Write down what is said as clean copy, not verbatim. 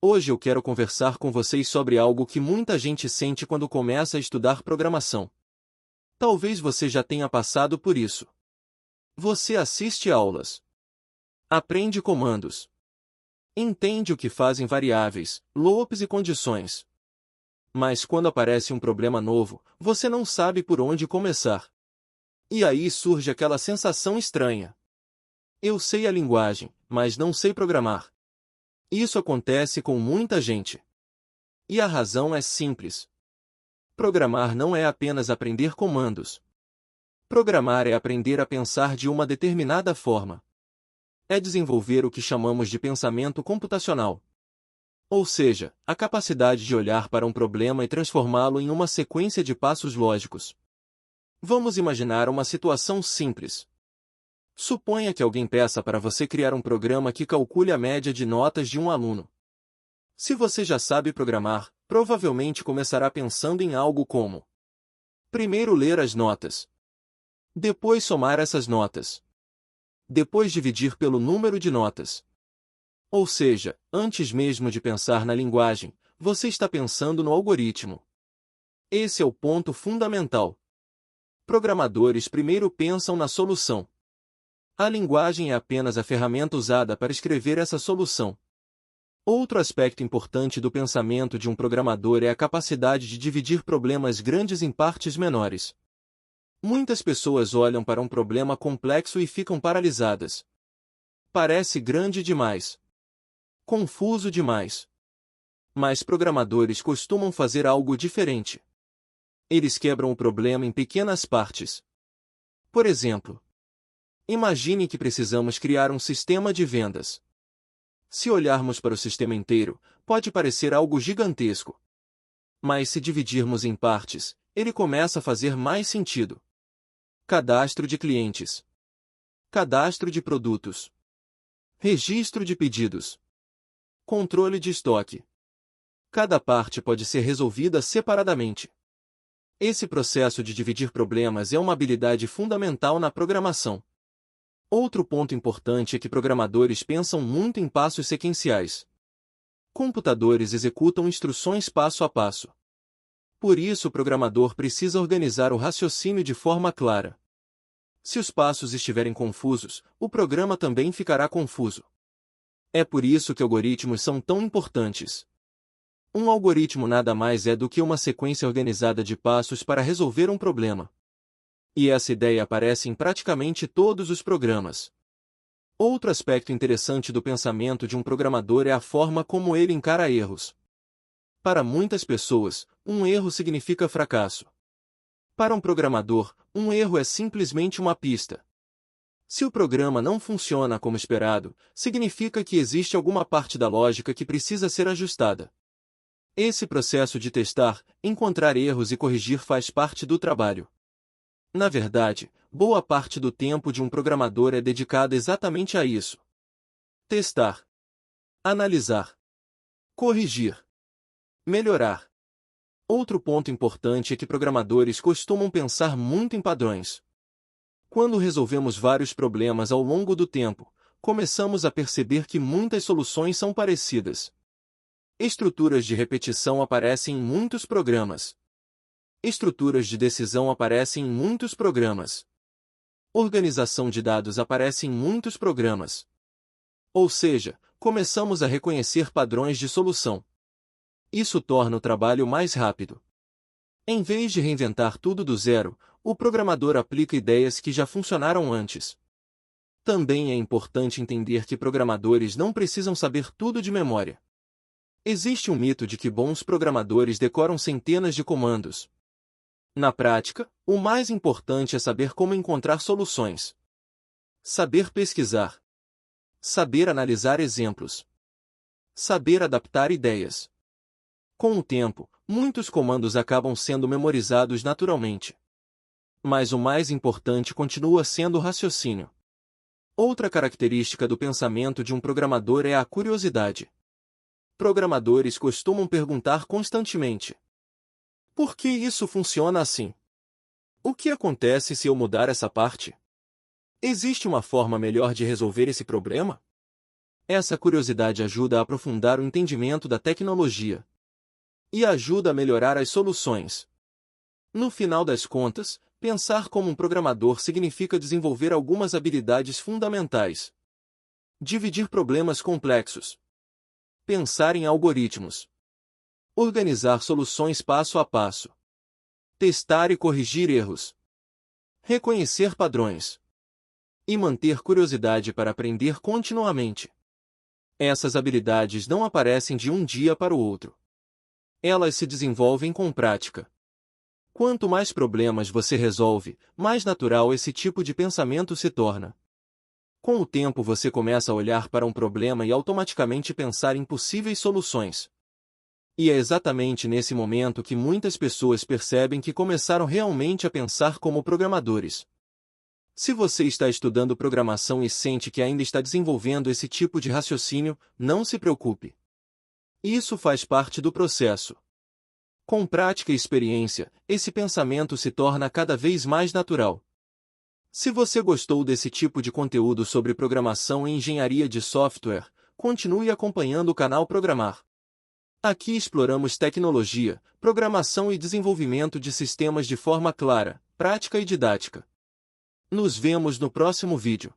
Hoje eu quero conversar com vocês sobre algo que muita gente sente quando começa a estudar programação. Talvez você já tenha passado por isso. Você assiste aulas, aprende comandos, entende o que fazem variáveis, loops e condições. Mas quando aparece um problema novo, você não sabe por onde começar. E aí surge aquela sensação estranha. Eu sei a linguagem, mas não sei programar. Isso acontece com muita gente. E a razão é simples. Programar não é apenas aprender comandos. Programar é aprender a pensar de uma determinada forma. É desenvolver o que chamamos de pensamento computacional. Ou seja, a capacidade de olhar para um problema e transformá-lo em uma sequência de passos lógicos. Vamos imaginar uma situação simples. Suponha que alguém peça para você criar um programa que calcule a média de notas de um aluno. Se você já sabe programar, provavelmente começará pensando em algo como: primeiro ler as notas. Depois somar essas notas. Depois dividir pelo número de notas. Ou seja, antes mesmo de pensar na linguagem, você está pensando no algoritmo. Esse é o ponto fundamental. Programadores primeiro pensam na solução. A linguagem é apenas a ferramenta usada para escrever essa solução. Outro aspecto importante do pensamento de um programador é a capacidade de dividir problemas grandes em partes menores. Muitas pessoas olham para um problema complexo e ficam paralisadas. Parece grande demais. Confuso demais. Mas programadores costumam fazer algo diferente. Eles quebram o problema em pequenas partes. Por exemplo, imagine que precisamos criar um sistema de vendas. Se olharmos para o sistema inteiro, pode parecer algo gigantesco. Mas se dividirmos em partes, ele começa a fazer mais sentido. Cadastro de clientes. Cadastro de produtos. Registro de pedidos. Controle de estoque. Cada parte pode ser resolvida separadamente. Esse processo de dividir problemas é uma habilidade fundamental na programação. Outro ponto importante é que programadores pensam muito em passos sequenciais. Computadores executam instruções passo a passo. Por isso o programador precisa organizar o raciocínio de forma clara. Se os passos estiverem confusos, o programa também ficará confuso. É por isso que algoritmos são tão importantes. Um algoritmo nada mais é do que uma sequência organizada de passos para resolver um problema. E essa ideia aparece em praticamente todos os programas. Outro aspecto interessante do pensamento de um programador é a forma como ele encara erros. Para muitas pessoas, um erro significa fracasso. Para um programador, um erro é simplesmente uma pista. Se o programa não funciona como esperado, significa que existe alguma parte da lógica que precisa ser ajustada. Esse processo de testar, encontrar erros e corrigir faz parte do trabalho. Na verdade, boa parte do tempo de um programador é dedicada exatamente a isso. Testar. Analisar. Corrigir. Melhorar. Outro ponto importante é que programadores costumam pensar muito em padrões. Quando resolvemos vários problemas ao longo do tempo, começamos a perceber que muitas soluções são parecidas. Estruturas de repetição aparecem em muitos programas. Estruturas de decisão aparecem em muitos programas. Organização de dados aparece em muitos programas. Ou seja, começamos a reconhecer padrões de solução. Isso torna o trabalho mais rápido. Em vez de reinventar tudo do zero, o programador aplica ideias que já funcionaram antes. Também é importante entender que programadores não precisam saber tudo de memória. Existe um mito de que bons programadores decoram centenas de comandos. Na prática, o mais importante é saber como encontrar soluções. Saber pesquisar. Saber analisar exemplos. Saber adaptar ideias. Com o tempo, muitos comandos acabam sendo memorizados naturalmente. Mas o mais importante continua sendo o raciocínio. Outra característica do pensamento de um programador é a curiosidade. Programadores costumam perguntar constantemente: por que isso funciona assim? O que acontece se eu mudar essa parte? Existe uma forma melhor de resolver esse problema? Essa curiosidade ajuda a aprofundar o entendimento da tecnologia e ajuda a melhorar as soluções. No final das contas, pensar como um programador significa desenvolver algumas habilidades fundamentais. Dividir problemas complexos. Pensar em algoritmos. Organizar soluções passo a passo. Testar e corrigir erros. Reconhecer padrões. E manter curiosidade para aprender continuamente. Essas habilidades não aparecem de um dia para o outro. Elas se desenvolvem com prática. Quanto mais problemas você resolve, mais natural esse tipo de pensamento se torna. Com o tempo você começa a olhar para um problema e automaticamente pensar em possíveis soluções. E é exatamente nesse momento que muitas pessoas percebem que começaram realmente a pensar como programadores. Se você está estudando programação e sente que ainda está desenvolvendo esse tipo de raciocínio, não se preocupe. Isso faz parte do processo. Com prática e experiência, esse pensamento se torna cada vez mais natural. Se você gostou desse tipo de conteúdo sobre programação e engenharia de software, continue acompanhando o canal Programar. Aqui exploramos tecnologia, programação e desenvolvimento de sistemas de forma clara, prática e didática. Nos vemos no próximo vídeo.